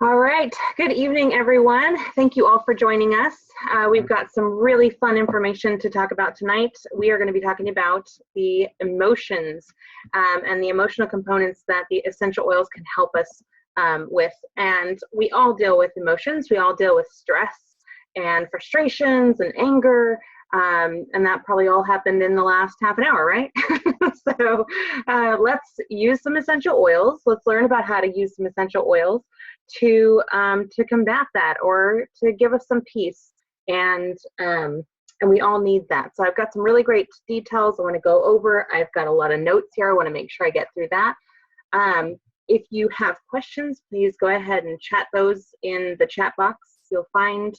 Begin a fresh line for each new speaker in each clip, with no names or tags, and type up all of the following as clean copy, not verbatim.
All right, good evening, everyone. Thank you all for joining us. We've got some really fun information to talk about tonight. We are going to be talking about the emotions and the emotional components that the essential oils can help us with. And we all deal with emotions. We all deal with stress and frustrations and anger. And that probably all happened in the last half an hour, right? So let's use some essential oils. Let's learn about how to use some essential oils to combat that or to give us some peace. And we all need that. So I've got some really great details I want to go over. I've got a lot of notes here. I want to make sure I get through that. If you have questions, please go ahead and chat those in the chat box. You'll find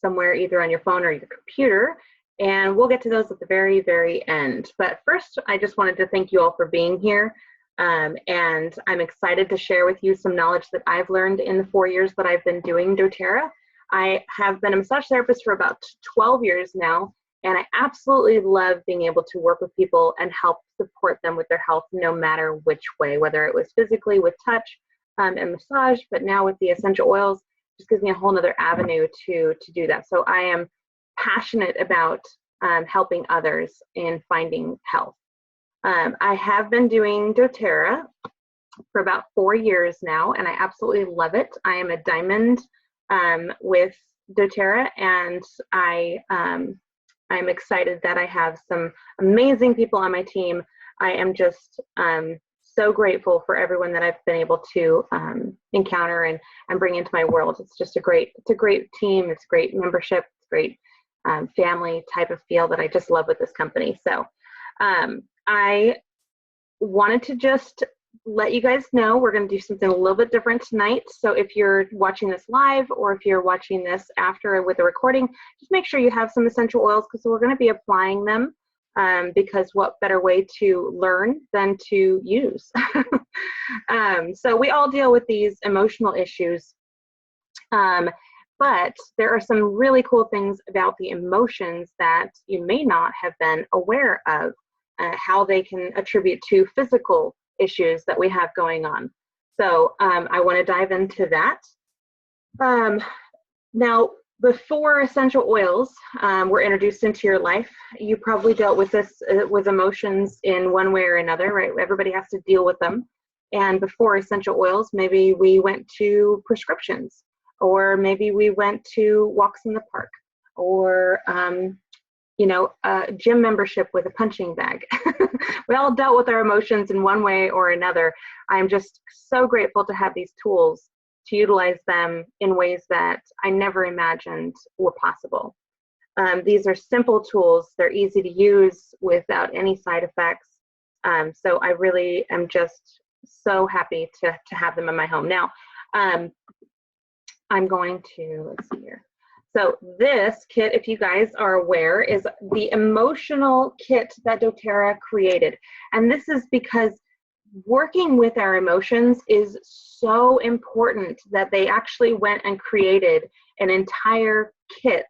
somewhere either on your phone or your computer, and we'll get to those at the very, very end. But first, I just wanted to thank you all for being here. And I'm excited to share with you some knowledge that I've learned in the 4 years that I've been doing doTERRA. I have been a massage therapist for about 12 years now, and I absolutely love being able to work with people and help support them with their health no matter which way, whether it was physically with touch and massage, but now with the essential oils, just gives me a whole nother avenue to do that. So I am passionate about helping others in finding health. I have been doing doTERRA for about 4 years now, and I absolutely love it. I am a diamond with doTERRA, and I'm excited that I have some amazing people on my team. I am just so grateful for everyone that I've been able to encounter and bring into my world. It's just a great team. It's great membership. It's great family type of feel that I just love with this company. So I wanted to just let you guys know we're going to do something a little bit different tonight. So if you're watching this live or if you're watching this after with a recording, just make sure you have some essential oils because we're going to be applying them because what better way to learn than to use? So we all deal with these emotional issues, but there are some really cool things about the emotions that you may not have been aware of. How they can attribute to physical issues that we have going on. So I want to dive into that. Now, before essential oils were introduced into your life, you probably dealt with this with emotions in one way or another, right? Everybody has to deal with them. And before essential oils, maybe we went to prescriptions, or maybe we went to walks in the park, or gym membership with a punching bag. We all dealt with our emotions in one way or another. I'm just so grateful to have these tools to utilize them in ways that I never imagined were possible. These are simple tools. They're easy to use without any side effects. So I really am just so happy to have them in my home. Now, I'm going to, let's see here. So this kit, if you guys are aware, is the emotional kit that doTERRA created. And this is because working with our emotions is so important that they actually went and created an entire kit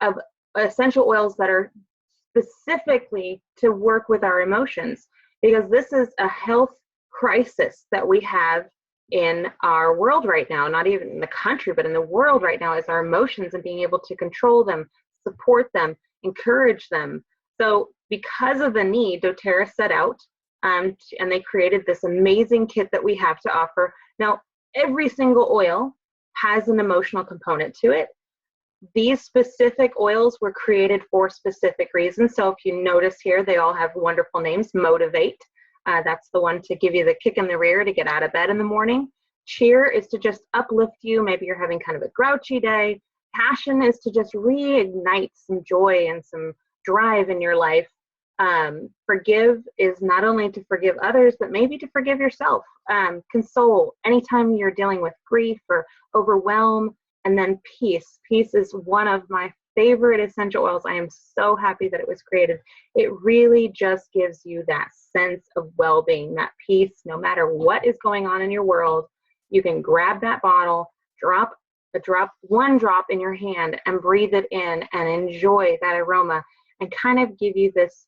of essential oils that are specifically to work with our emotions, because this is a health crisis that we have in our world right now, not even in the country, but in the world right now, is our emotions and being able to control them, support them, encourage them. So because of the need, doTERRA set out and they created this amazing kit that we have to offer. Now, every single oil has an emotional component to it. These specific oils were created for specific reasons. So if you notice here, they all have wonderful names. Motivate. That's the one to give you the kick in the rear to get out of bed in the morning. Cheer is to just uplift you. Maybe you're having kind of a grouchy day. Passion is to just reignite some joy and some drive in your life. Forgive is not only to forgive others, but maybe to forgive yourself. Console, anytime you're dealing with grief or overwhelm. And then peace. Peace is one of my favorite essential oils. I am so happy that it was created. It really just gives you that sense of well-being, that peace. No matter what is going on in your world, you can grab that bottle, drop one drop in your hand and breathe it in and enjoy that aroma and kind of give you this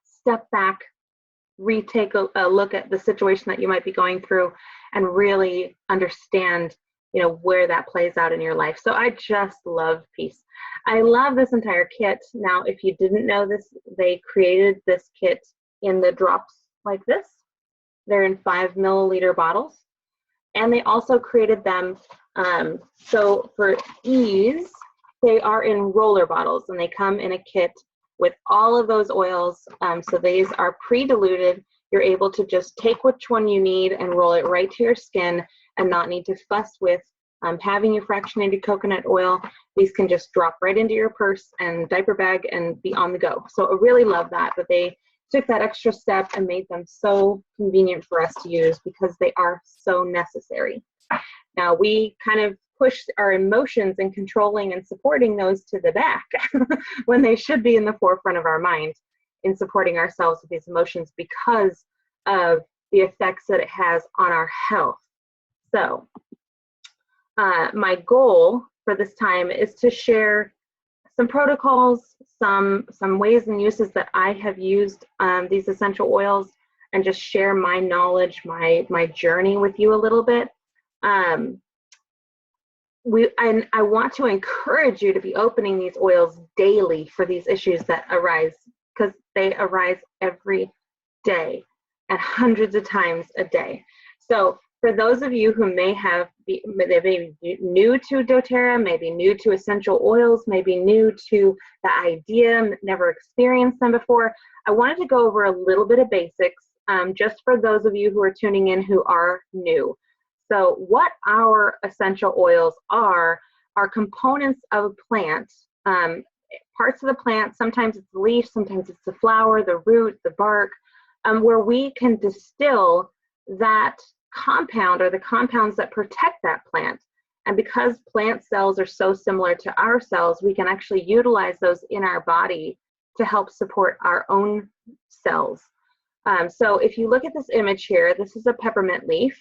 step back retake a look at the situation that you might be going through and really understand, you know, where that plays out in your life. So I just love Peace. I love this entire kit. Now, if you didn't know this, they created this kit in the drops like this. They're in 5 milliliter bottles. And they also created them, so for ease, they are in roller bottles, and they come in a kit with all of those oils. So these are pre-diluted. You're able to just take which one you need and roll it right to your skin and not need to fuss with having your fractionated coconut oil. These can just drop right into your purse and diaper bag and be on the go. So I really love that they took that extra step and made them so convenient for us to use because they are so necessary. Now, we kind of push our emotions and controlling and supporting those to the back when they should be in the forefront of our mind in supporting ourselves with these emotions because of the effects that it has on our health. So my goal for this time is to share some protocols, some ways and uses that I have used these essential oils, and just share my knowledge, my journey with you a little bit. I want to encourage you to be opening these oils daily for these issues that arise, because they arise every day and hundreds of times a day. So for those of you who may be new to doTERRA, maybe new to essential oils, maybe new to the idea, never experienced them before, I wanted to go over a little bit of basics just for those of you who are tuning in who are new. So what our essential oils are components of a plant, parts of the plant. Sometimes it's the leaf, sometimes it's the flower, the root, the bark, where we can distill that compound or the compounds that protect that plant. And because plant cells are so similar to our cells, we can actually utilize those in our body to help support our own cells. So if you look at this image here, this is a peppermint leaf,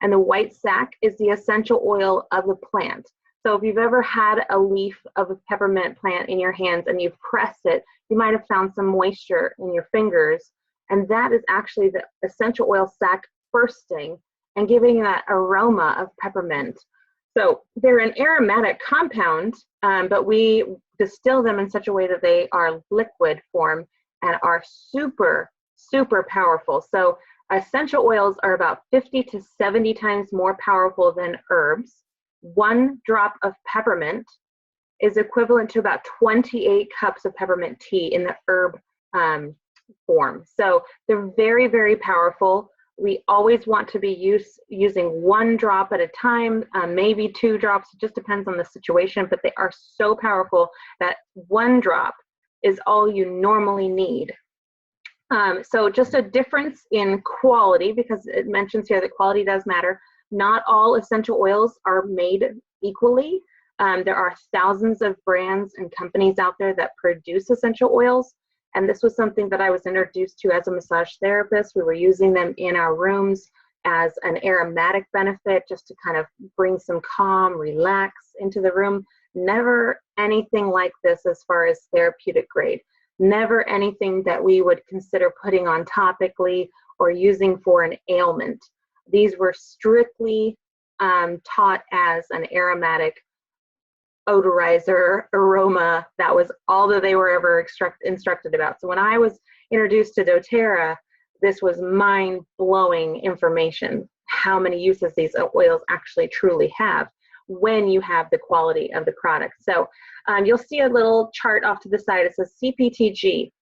and the white sac is the essential oil of the plant. So if you've ever had a leaf of a peppermint plant in your hands and you've pressed it, you might have found some moisture in your fingers, and that is actually the essential oil sac bursting and giving that aroma of peppermint. So they're an aromatic compound, but we distill them in such a way that they are liquid form and are super, super powerful. So essential oils are about 50 to 70 times more powerful than herbs. 1 drop of peppermint is equivalent to about 28 cups of peppermint tea in the herb form. So they're very, very powerful. We always want to be using 1 drop at a time, maybe 2 drops. It just depends on the situation, but they are so powerful that 1 drop is all you normally need. So just a difference in quality, because it mentions here that quality does matter. Not all essential oils are made equally. There are thousands of brands and companies out there that produce essential oils. And this was something that I was introduced to as a massage therapist. We were using them in our rooms as an aromatic benefit, just to kind of bring some calm, relax into the room. Never anything like this as far as therapeutic grade. Never anything that we would consider putting on topically or using for an ailment. These were strictly taught as an aromatic odorizer, aroma. That was all that they were ever instructed about. So when I was introduced to doTERRA, this was mind-blowing information, how many uses these oils actually truly have when you have the quality of the product. So you'll see a little chart off to the side. It says CPTG.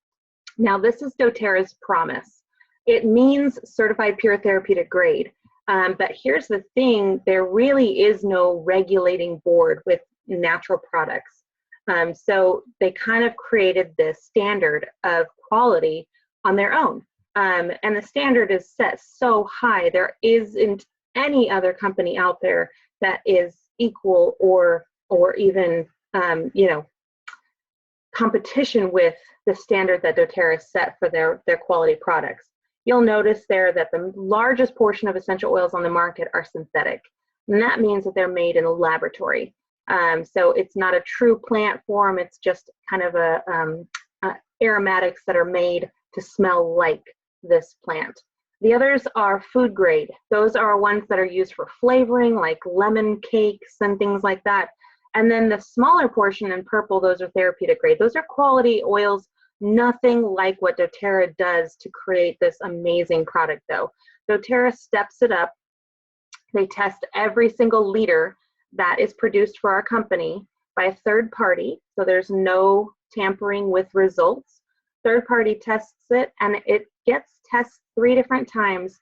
Now this is doTERRA's promise. It means certified pure therapeutic grade. But here's the thing, there really is no regulating board with natural products. So they kind of created this standard of quality on their own. And the standard is set so high, there isn't any other company out there that is equal or even, competition with the standard that doTERRA set for their quality products. You'll notice there that the largest portion of essential oils on the market are synthetic. And that means that they're made in a laboratory. So it's not a true plant form, it's just kind of aromatics that are made to smell like this plant. The others are food grade. Those are ones that are used for flavoring, like lemon cakes and things like that. And then the smaller portion in purple, those are therapeutic grade. Those are quality oils, nothing like what doTERRA does to create this amazing product though. doTERRA steps it up. They test every single liter that is produced for our company by a third party, so there's no tampering with results. Third party tests it, and it gets tested 3 different times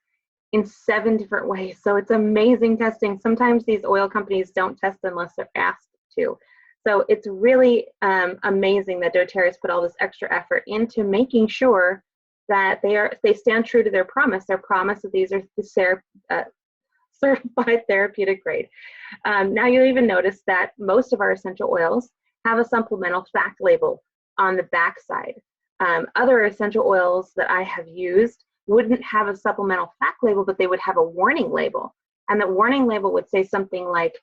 in 7 different ways. So it's amazing testing. Sometimes these oil companies don't test unless they're asked to. So it's really amazing that doTERRA has put all this extra effort into making sure that they stand true to their promise that these are certified therapeutic grade. Now you'll even notice that most of our essential oils have a supplemental fact label on the back side. Other essential oils that I have used wouldn't have a supplemental fact label, but they would have a warning label. And the warning label would say something like,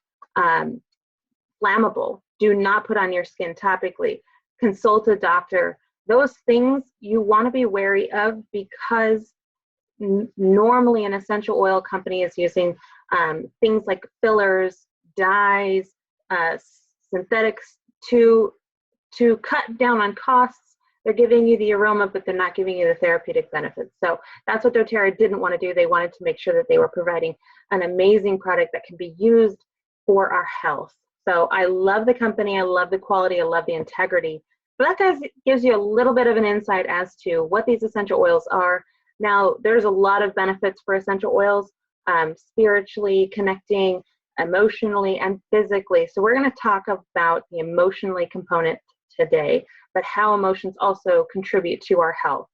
flammable, do not put on your skin topically, consult a doctor. Those things you want to be wary of, because normally an essential oil company is using things like fillers, dyes, synthetics to cut down on costs. They're giving you the aroma, but they're not giving you the therapeutic benefits. So that's what doTERRA didn't want to do. They wanted to make sure that they were providing an amazing product that can be used for our health. So I love the company, I love the quality, I love the integrity. So that gives you a little bit of an insight as to what these essential oils are. Now, there's a lot of benefits for essential oils, spiritually, connecting, emotionally, and physically. So we're going to talk about the emotionally component today, but how emotions also contribute to our health.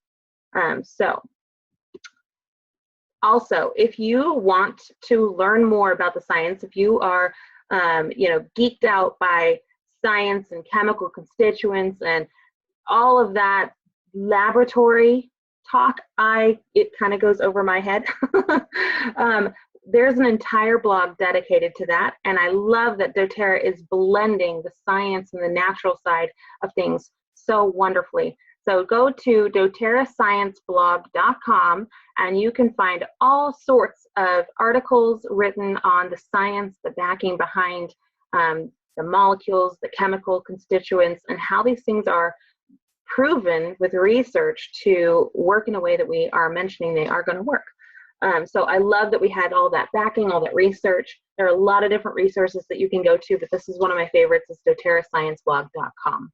Also, if you want to learn more about the science, if you are geeked out by science and chemical constituents and all of that laboratory talk, it kind of goes over my head. There's an entire blog dedicated to that, and I love that doTERRA is blending the science and the natural side of things so wonderfully. So go to doterrascienceblog.com and you can find all sorts of articles written on the science, the backing behind the molecules, the chemical constituents, and how these things are proven with research to work in a way that we are mentioning they are going to work. So I love that we had all that backing, all that research. There are a lot of different resources that you can go to, but this is one of my favorites, is doterrascienceblog.com.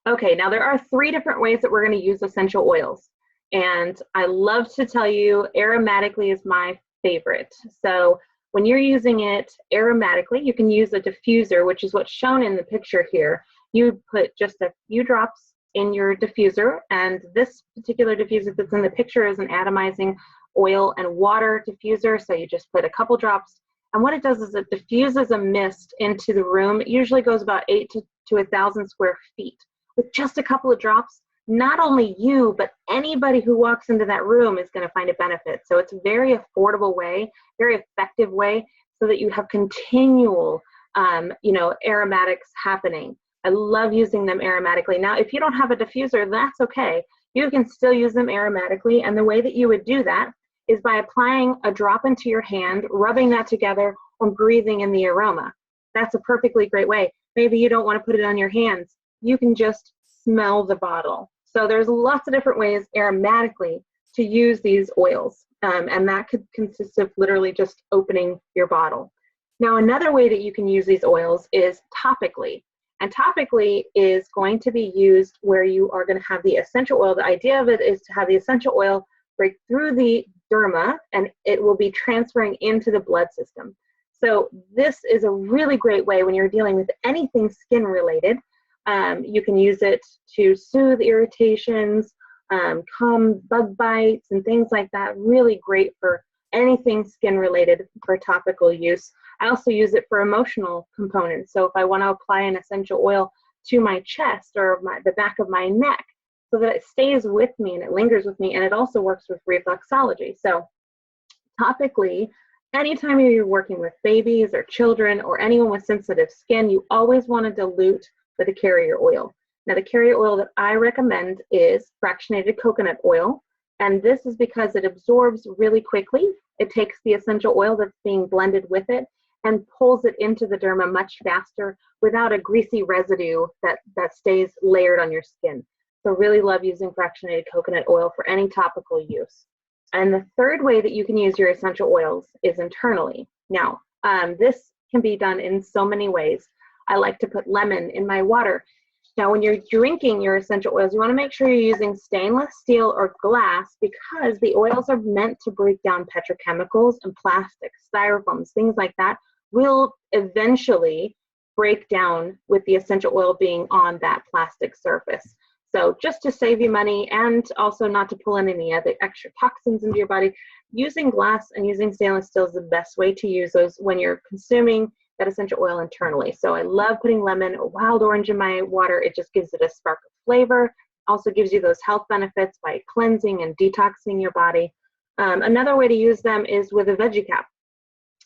Okay, now there are 3 different ways that we're going to use essential oils. And I love to tell you, aromatically is my favorite. So when you're using it aromatically, you can use a diffuser, which is what's shown in the picture here. You put just a few drops in your diffuser, and this particular diffuser that's in the picture is an atomizing oil and water diffuser. So you just put a couple drops, and what it does is it diffuses a mist into the room. It usually goes about 8 to 1,000 square feet. With just a couple of drops, not only you, but anybody who walks into that room is going to find a benefit. So it's a very affordable way, very effective way, so that you have continual, aromatics happening. I love using them aromatically. Now, if you don't have a diffuser, that's okay. You can still use them aromatically, and the way that you would do that is by applying a drop into your hand, rubbing that together, and breathing in the aroma. That's a perfectly great way. Maybe you don't want to put it on your hands. You can just smell the bottle. So there's lots of different ways aromatically to use these oils, and that could consist of literally just opening your bottle. Now, another way that you can use these oils is topically. And topically is going to be used where you are going to have the essential oil. The idea of it is to have the essential oil break through the derma, and it will be transferring into the blood system. So this is a really great way when you're dealing with anything skin related. You can use it to soothe irritations, calm bug bites, and things like that. Really great for anything skin related for topical use. I also use it for emotional components. So if I want to apply an essential oil to my chest or the back of my neck, so that it stays with me and it lingers with me, and it also works with reflexology. So topically, anytime you're working with babies or children or anyone with sensitive skin, you always want to dilute with a carrier oil. Now, the carrier oil that I recommend is fractionated coconut oil. And this is because it absorbs really quickly. It takes the essential oil that's being blended with it and pulls it into the derma much faster without a greasy residue that stays layered on your skin. So really love using fractionated coconut oil for any topical use. And the third way that you can use your essential oils is internally. Now, this can be done in so many ways. I like to put lemon in my water. Now, when you're drinking your essential oils, you want to make sure you're using stainless steel or glass because the oils are meant to break down petrochemicals and plastics, styrofoams, things like that will eventually break down with the essential oil being on that plastic surface. So just to save you money and also not to pull in any other extra toxins into your body, using glass and using stainless steel is the best way to use those when you're consuming that essential oil internally. So I love putting lemon or wild orange in my water. It just gives it a spark of flavor. Also gives you those health benefits by cleansing and detoxing your body. Another way to use them is with a veggie cap.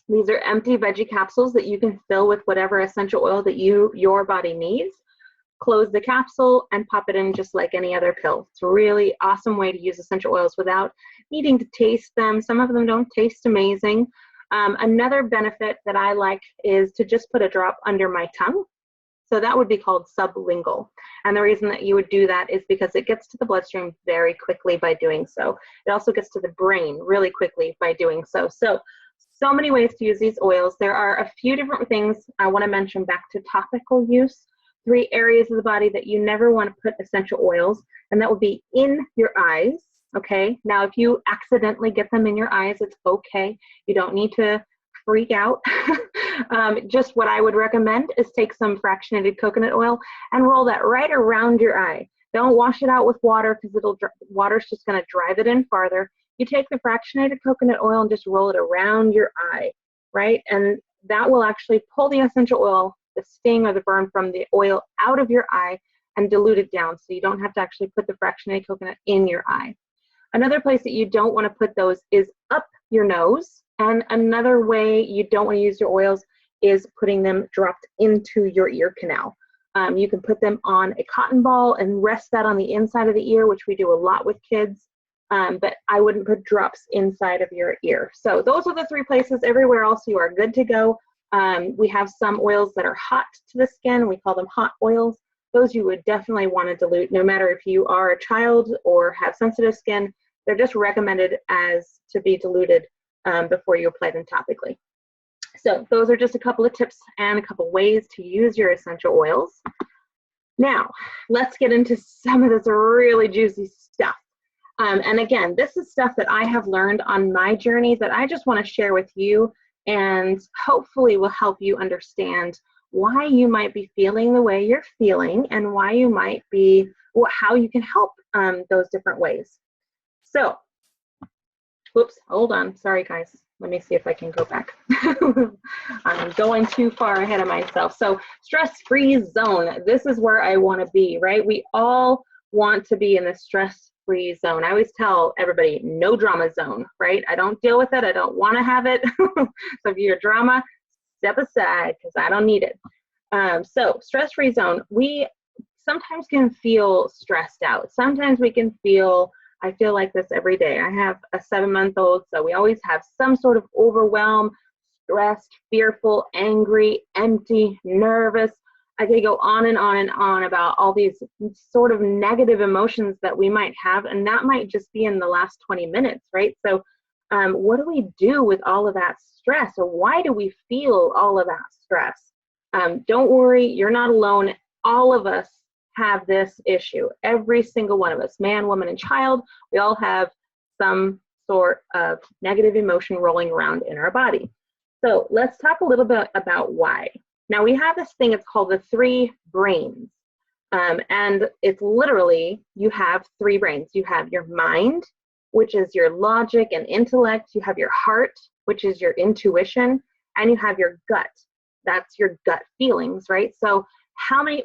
These are empty veggie capsules that you can fill with whatever essential oil that your body needs. Close the capsule and pop it in just like any other pill. It's a really awesome way to use essential oils without needing to taste them. Some of them don't taste amazing. Another benefit that I like is to just put a drop under my tongue. So that would be called sublingual. And the reason that you would do that is because it gets to the bloodstream very quickly by doing so. It also gets to the brain really quickly by doing so. So many ways to use these oils. There are a few different things I want to mention back to topical use. 3 areas of the body that you never want to put essential oils, and that would be in your eyes. Okay, now if you accidentally get them in your eyes, it's okay. You don't need to freak out. Just what I would recommend is take some fractionated coconut oil and roll that right around your eye. Don't wash it out with water because water's just going to drive it in farther. You take the fractionated coconut oil and just roll it around your eye, right? And that will actually pull the essential oil, the sting or the burn from the oil out of your eye and dilute it down so you don't have to actually put the fractionated coconut in your eye. Another place that you don't want to put those is up your nose. And another way you don't want to use your oils is putting them dropped into your ear canal. You can put them on a cotton ball and rest that on the inside of the ear, which we do a lot with kids. But I wouldn't put drops inside of your ear. So those are the 3 places. Everywhere else you are good to go. We have some oils that are hot to the skin. We call them hot oils. Those you would definitely want to dilute no matter if you are a child or have sensitive skin. They're just recommended as to be diluted before you apply them topically. So those are just a couple of tips and a couple ways to use your essential oils. Now, let's get into some of this really juicy stuff. And again, this is stuff that I have learned on my journey that I just want to share with you and hopefully will help you understand why you might be feeling the way you're feeling and why you might be, how you can help those different ways. So, whoops, hold on. Sorry, guys. Let me see if I can go back. I'm going too far ahead of myself. So, stress-free zone. This is where I want to be, right? We all want to be in the stress-free zone. I always tell everybody, no drama zone, right? I don't deal with it. I don't want to have it. So if you're drama, step aside because I don't need it. So stress-free zone, we sometimes can feel stressed out. Sometimes we can feel, I feel like this every day. I have a 7-month-old, so we always have some sort of overwhelm, stressed, fearful, angry, empty, nervous. I could go on and on and on about all these sort of negative emotions that we might have, and that might just be in the last 20 minutes, right? So what do we do with all of that stress, or why do we feel all of that stress? Don't worry, you're not alone. All of us have this issue. Every single one of us, man, woman, and child, we all have some sort of negative emotion rolling around in our body. So let's talk a little bit about why. Now we have this thing, it's called the 3 brains. And it's literally, you have 3 brains. You have your mind, which is your logic and intellect. You have your heart, which is your intuition, and you have your gut. That's your gut feelings, right? So how many,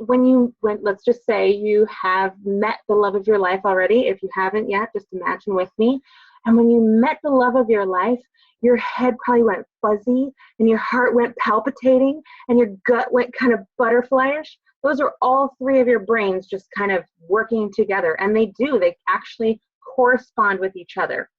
let's just say you have met the love of your life already. If you haven't yet, just imagine with me. And when you met the love of your life, your head probably went fuzzy and your heart went palpitating and your gut went kind of butterflyish. Those are all 3 of your brains just kind of working together. And they actually correspond with each other.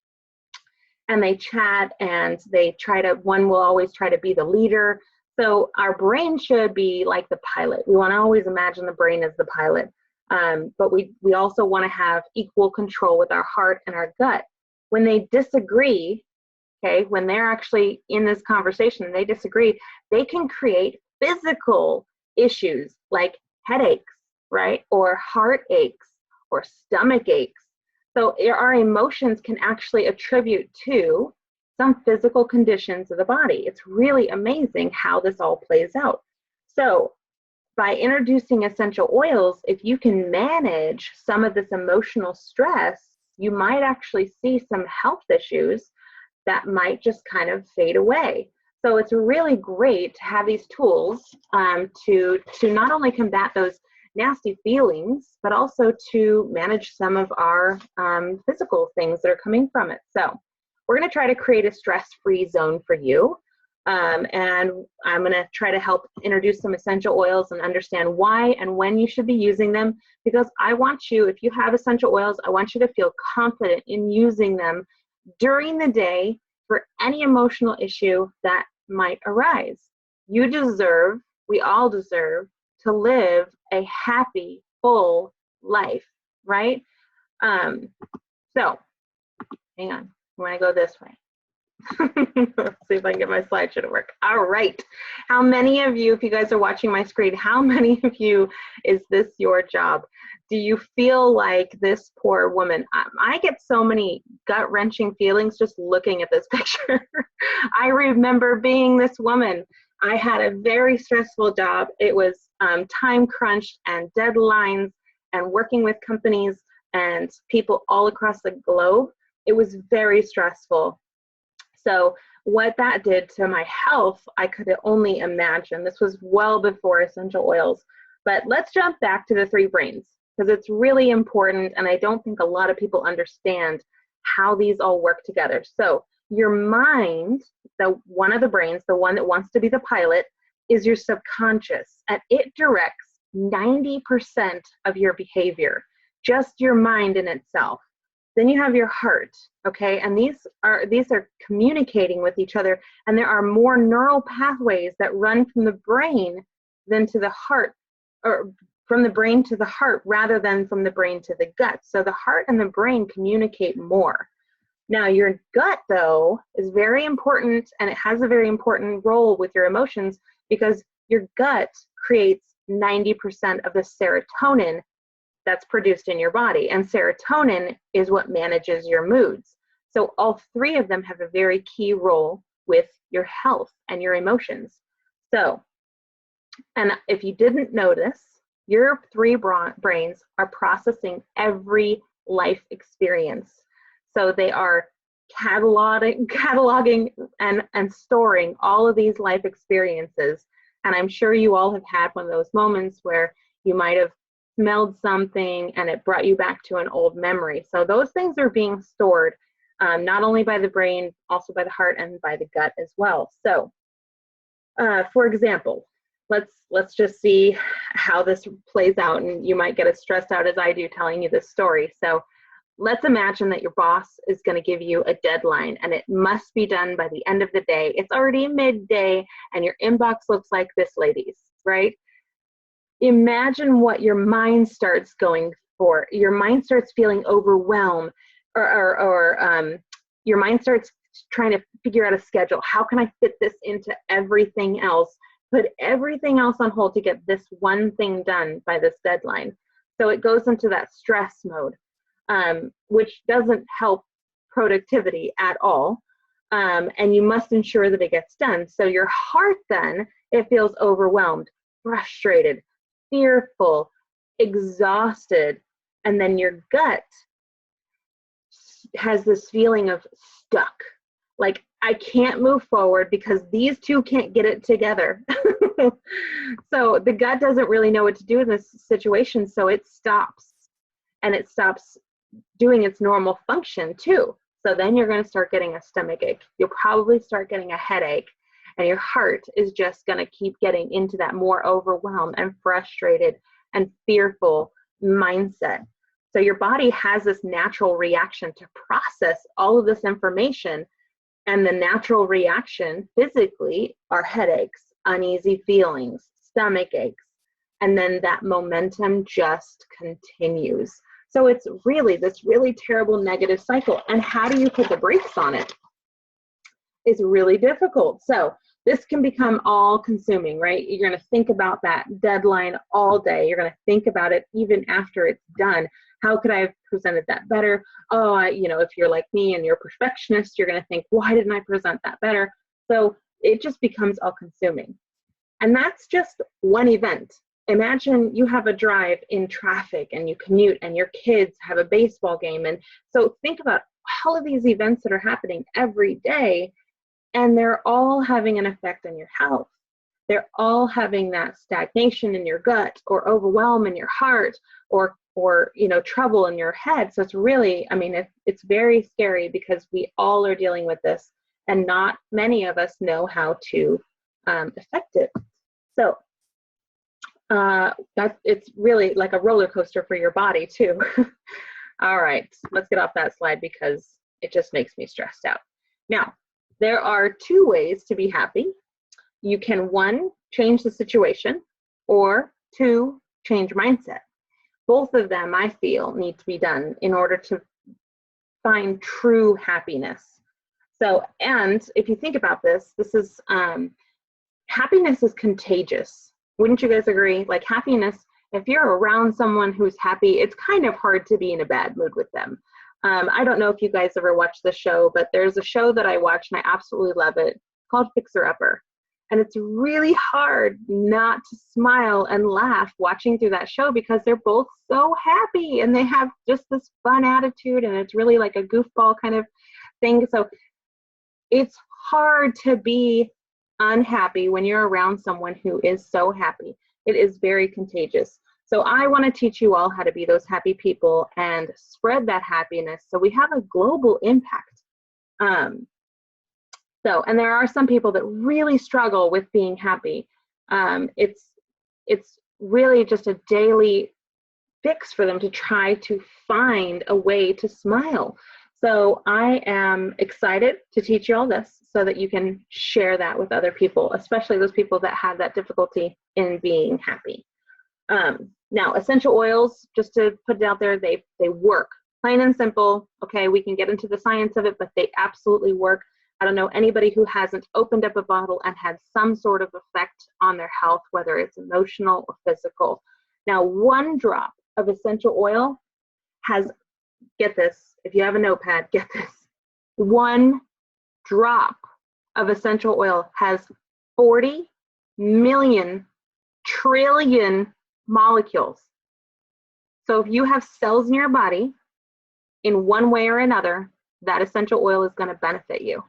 And they chat, and they try to, one will always try to be the leader. So our brain should be like the pilot. We want to always imagine the brain as the pilot. But we also want to have equal control with our heart and our gut. When they disagree, okay, when they're actually in this conversation and they disagree, they can create physical issues like headaches, right? Or heart aches or stomach aches. So our emotions can actually attribute to some physical conditions of the body. It's really amazing how this all plays out. So by introducing essential oils, if you can manage some of this emotional stress, you might actually see some health issues that might just kind of fade away. So it's really great to have these tools to not only combat those nasty feelings, but also to manage some of our physical things that are coming from it. So we're going to try to create a stress-free zone for you. And I'm going to try to help introduce some essential oils and understand why and when you should be using them, because I want you, if you have essential oils, I want you to feel confident in using them during the day for any emotional issue that might arise. You deserve, we all deserve, to live a happy, full life, right? So, hang on, I want to go this way. Let's see if I can get my slideshow to work. All right. How many of you, if you guys are watching my screen, how many of you is this your job? Do you feel like this poor woman? I get so many gut-wrenching feelings just looking at this picture. I remember being this woman. I had a very stressful job. It was time crunched and deadlines and working with companies and people all across the globe. It was very stressful. So what that did to my health, I could only imagine. This was well before essential oils. But let's jump back to the three brains, because it's really important, and I don't think a lot of people understand how these all work together. So your mind, one of the brains, the one that wants to be the pilot, is your subconscious, and it directs 90% of your behavior, just your mind in itself. Then you have your heart, okay? And these are communicating with each other, and there are more neural pathways that run from the brain than to the heart, or from the brain to the heart rather than from the brain to the gut. So the heart and the brain communicate more. Now your gut, though, is very important, and it has a very important role with your emotions, because your gut creates 90% of the serotonin that's produced in your body. And serotonin is what manages your moods. So all three of them have a very key role with your health and your emotions. So, and if you didn't notice, your three brains are processing every life experience. So they are cataloging and storing all of these life experiences. And I'm sure you all have had one of those moments where you might have smelled something and it brought you back to an old memory. So those things are being stored not only by the brain, also by the heart and by the gut as well. So for example, let's just see how this plays out, and you might get as stressed out as I do telling you this story. So let's imagine that your boss is going to give you a deadline, and it must be done by the end of the day. It's already midday and your inbox looks like this lady's, right? Imagine what your mind starts going for. Your mind starts feeling overwhelmed, or your mind starts trying to figure out a schedule. How can I fit this into everything else? Put everything else on hold to get this one thing done by this deadline. So it goes into that stress mode, which doesn't help productivity at all. And you must ensure that it gets done. So your heart then, it feels overwhelmed, frustrated, fearful, exhausted, and then your gut has this feeling of stuck. Like, I can't move forward because these two can't get it together. So the gut doesn't really know what to do in this situation, so it stops. And it stops doing its normal function too. So then you're going to start getting a stomach ache. You'll probably start getting a headache. And your heart is just going to keep getting into that more overwhelmed and frustrated and fearful mindset. So your body has this natural reaction to process all of this information, and the natural reaction physically are headaches, uneasy feelings, stomach aches, and then that momentum just continues. So it's really this really terrible negative cycle. And how do you put the brakes on it? It's really difficult. So this can become all consuming, right? You're going to think about that deadline all day. You're going to think about it even after it's done. How could I have presented that better? Oh, if you're like me and you're a perfectionist, you're going to think, why didn't I present that better? So it just becomes all consuming. And that's just one event. Imagine you have a drive in traffic and you commute and your kids have a baseball game. And so think about all of these events that are happening every day, and they're all having an effect on your health. They're all having that stagnation in your gut, or overwhelm in your heart, or trouble in your head. So it's really, it's very scary, because we all are dealing with this, and not many of us know how to affect it. So it's really like a roller coaster for your body too. All right, let's get off that slide because it just makes me stressed out. Now, there are two ways to be happy. You can, one, change the situation, or two, change mindset. Both of them, I feel, need to be done in order to find true happiness. So, and if you think about this, happiness is contagious. Wouldn't you guys agree? Like, happiness, if you're around someone who's happy, it's kind of hard to be in a bad mood with them. I don't know if you guys ever watched the show, but there's a show that I watch and I absolutely love it, called Fixer Upper. And it's really hard not to smile and laugh watching through that show, because they're both so happy and they have just this fun attitude, and it's really like a goofball kind of thing. So it's hard to be unhappy when you're around someone who is so happy. It is very contagious. So I want to teach you all how to be those happy people and spread that happiness so we have a global impact. And there are some people that really struggle with being happy. It's really just a daily fix for them to try to find a way to smile. So I am excited to teach you all this so that you can share that with other people, especially those people that have that difficulty in being happy. Now, essential oils, just to put it out there, they work, plain and simple. Okay, we can get into the science of it, but they absolutely work. I don't know anybody who hasn't opened up a bottle and had some sort of effect on their health, whether it's emotional or physical. Now, 1 drop of essential oil has, get this, if you have a notepad, get this, 1 drop of essential oil has 40 million trillion molecules. So if you have cells in your body, in one way or another, that essential oil is going to benefit you.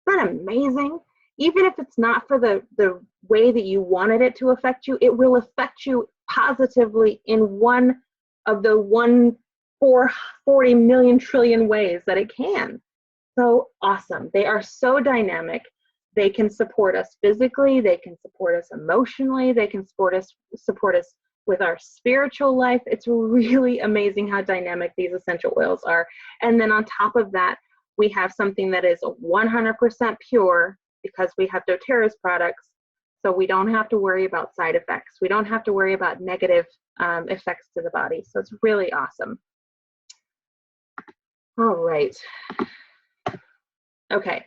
Isn't that amazing? Even if it's not for the way that you wanted it to affect you, it will affect you positively in one of the 40 million trillion ways that it can. So awesome. They are so dynamic. They can support us physically. They can support us emotionally. They can support us with our spiritual life. It's really amazing how dynamic these essential oils are. And then on top of that, we have something that is 100% pure, because we have doTERRA's products. So we don't have to worry about side effects. We don't have to worry about negative effects to the body. So it's really awesome. All right. Okay.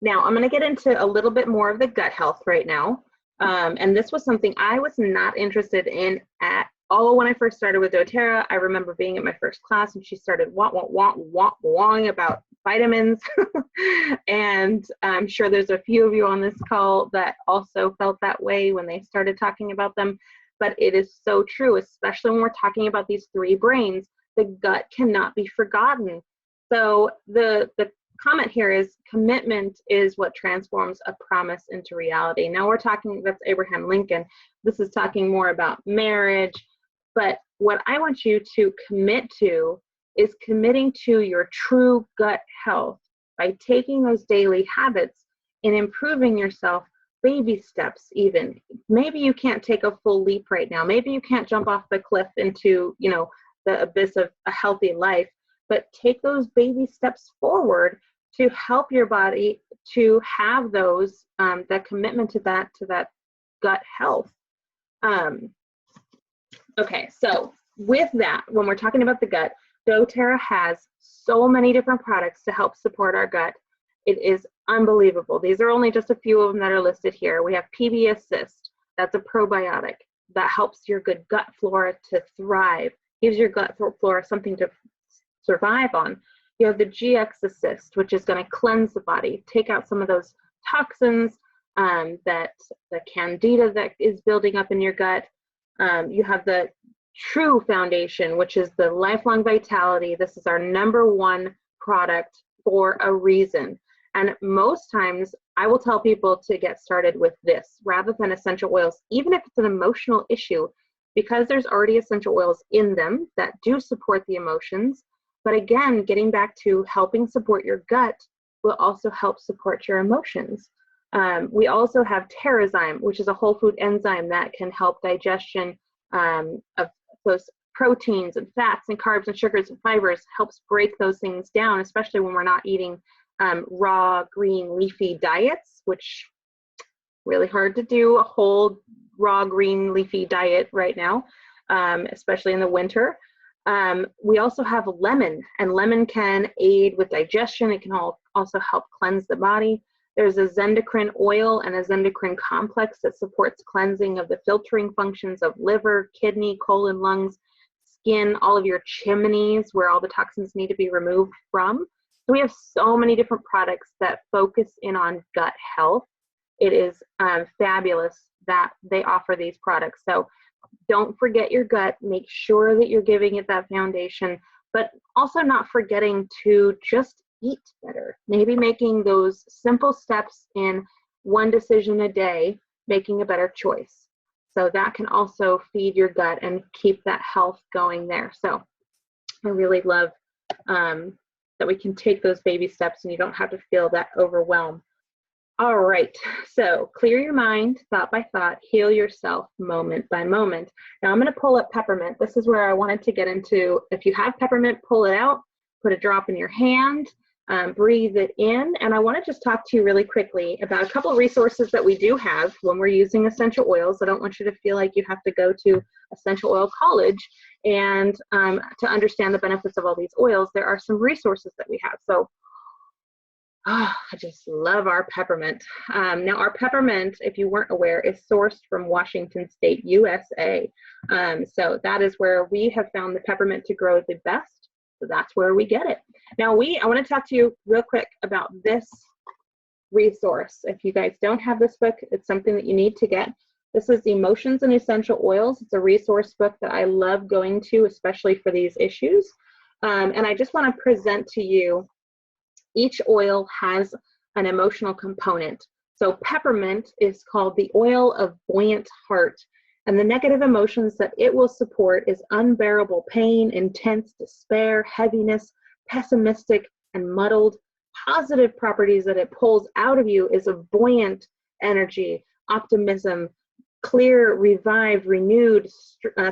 Now I'm going to get into a little bit more of the gut health right now. And this was something I was not interested in at all when I first started with doTERRA. I remember being at my first class and she started wah about vitamins. And I'm sure there's a few of you on this call that also felt that way when they started talking about them. But it is so true, especially when we're talking about these 3 brains. The gut cannot be forgotten. So the comment here is, commitment is what transforms a promise into reality. Now we're talking, that's Abraham Lincoln. This is talking more about marriage. But what I want you to commit to is committing to your true gut health by taking those daily habits and improving yourself, baby steps even. Maybe you can't take a full leap right now. Maybe you can't jump off the cliff into, the abyss of a healthy life, but take those baby steps forward to help your body to have those, that commitment to that gut health. Okay, so with that, when we're talking about the gut, doTERRA has so many different products to help support our gut. It is unbelievable. These are only just a few of them that are listed here. We have PB Assist, that's a probiotic that helps your good gut flora to thrive, gives your gut flora something to survive on. You have the GX Assist, which is going to cleanse the body, take out some of those toxins, that the candida that is building up in your gut. You have the True Foundation, which is the Lifelong Vitality. This is our #1 product for a reason. And most times I will tell people to get started with this rather than essential oils, even if it's an emotional issue, because there's already essential oils in them that do support the emotions. But again, getting back to helping support your gut will also help support your emotions. We also have Terrazyme, which is a whole food enzyme that can help digestion of those proteins and fats and carbs and sugars and fibers, helps break those things down, especially when we're not eating raw, green, leafy diets, which really hard to do a whole raw, green, leafy diet right now, especially in the winter. We also have lemon, and lemon can aid with digestion. It can also help cleanse the body. There's a Zendocrine oil and a Zendocrine complex that supports cleansing of the filtering functions of liver, kidney, colon, lungs, skin, all of your chimneys where all the toxins need to be removed from. So we have so many different products that focus in on gut health. It is fabulous that they offer these products. So don't forget your gut. Make sure that you're giving it that foundation, but also not forgetting to just eat better. Maybe making those simple steps in one decision a day, making a better choice. So that can also feed your gut and keep that health going there. So I really love that we can take those baby steps and you don't have to feel that overwhelm. All right, so clear your mind, thought by thought, heal yourself moment by moment. Now I'm going to pull up peppermint. This is where I wanted to get into. If you have peppermint, pull it out, put a drop in your hand, breathe it in. And I want to just talk to you really quickly about a couple of resources that we do have when we're using essential oils. I don't want you to feel like you have to go to essential oil college and to understand the benefits of all these oils. There are some resources that we have. So I just love our peppermint. Now our peppermint, if you weren't aware, is sourced from Washington State, USA. So that is where we have found the peppermint to grow the best. So that's where we get it. Now I want to talk to you real quick about this resource. If you guys don't have this book, it's something that you need to get. This is Emotions and Essential Oils. It's a resource book that I love going to, especially for these issues. And I just want to present to you, each oil has an emotional component. So peppermint is called the oil of buoyant heart. And the negative emotions that it will support is unbearable pain, intense despair, heaviness, pessimistic and muddled. Positive properties that it pulls out of you is a buoyant energy, optimism, clear, revived, renewed,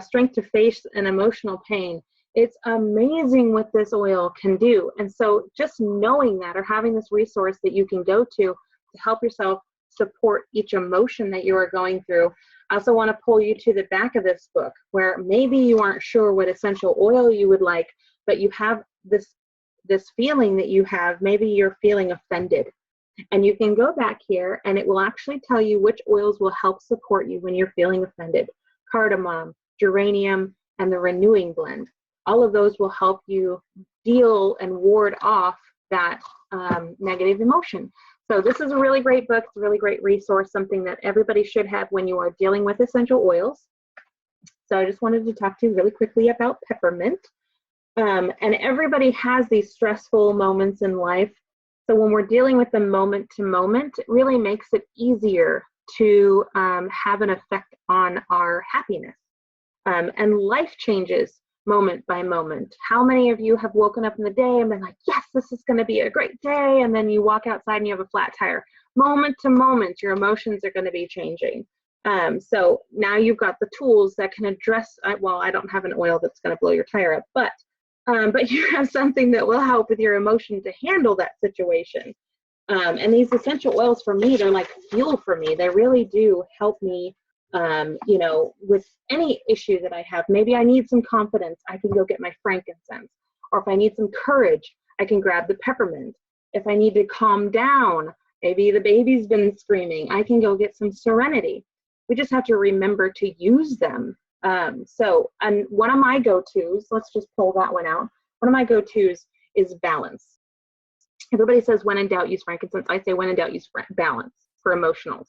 strength to face an emotional pain. It's amazing what this oil can do. And so just knowing that, or having this resource that you can go to help yourself support each emotion that you are going through. I also want to pull you to the back of this book where maybe you aren't sure what essential oil you would like, but you have this feeling that you have, maybe you're feeling offended. And you can go back here and it will actually tell you which oils will help support you when you're feeling offended. Cardamom, geranium, and the renewing blend. All of those will help you deal and ward off that negative emotion. So this is a really great book. It's a really great resource, something that everybody should have when you are dealing with essential oils. So I just wanted to talk to you really quickly about peppermint. And everybody has these stressful moments in life. So when we're dealing with them moment to moment, it really makes it easier to have an effect on our happiness. And life changes moment by moment. How many of you have woken up in the day and been like, yes, this is going to be a great day, and then you walk outside and you have a flat tire? Moment to moment, your emotions are going to be changing. So now you've got the tools that can address, well, I don't have an oil that's going to blow your tire up, but you have something that will help with your emotion to handle that situation. And these essential oils for me, they're like fuel for me. They really do help me, you know, with any issue that I have. Maybe I need some confidence, I can go get my frankincense. Or if I need some courage, I can grab the peppermint. If I need to calm down, maybe the baby's been screaming, I can go get some serenity. We just have to remember to use them. And one of my go-tos, let's just pull that one out. One of my go-tos is balance. Everybody says when in doubt, use frankincense. I say when in doubt, use balance for emotionals.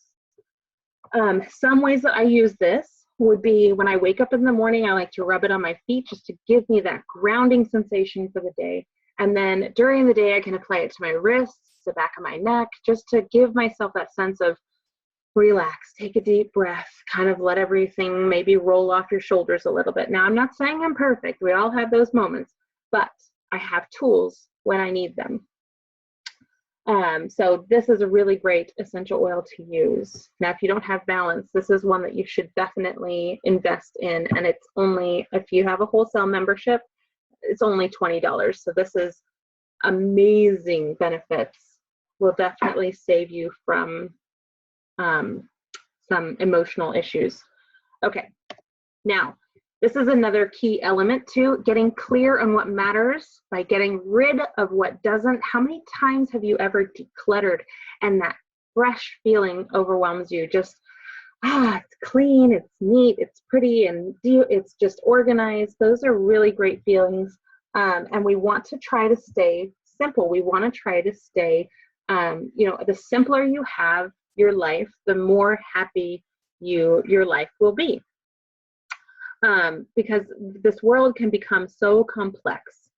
Some ways that I use this would be when I wake up in the morning, I like to rub it on my feet just to give me that grounding sensation for the day. And then during the day, I can apply it to my wrists, the back of my neck, just to give myself that sense of relax, take a deep breath, kind of let everything maybe roll off your shoulders a little bit. Now, I'm not saying I'm perfect. We all have those moments, but I have tools when I need them. So this is a really great essential oil to use. Now, if you don't have balance, this is one that you should definitely invest in. And it's only, if you have a wholesale membership, it's only $20. So this is amazing benefits. Will definitely save you from some emotional issues. Okay, now, this is another key element to getting clear on what matters by getting rid of what doesn't. How many times have you ever decluttered and that fresh feeling overwhelms you? Just, it's clean, it's neat, it's pretty, and it's just organized. Those are really great feelings. And we want to try to stay simple. We want to try to stay, you know, the simpler you have your life, the more happy your life will be. Because this world can become so complex.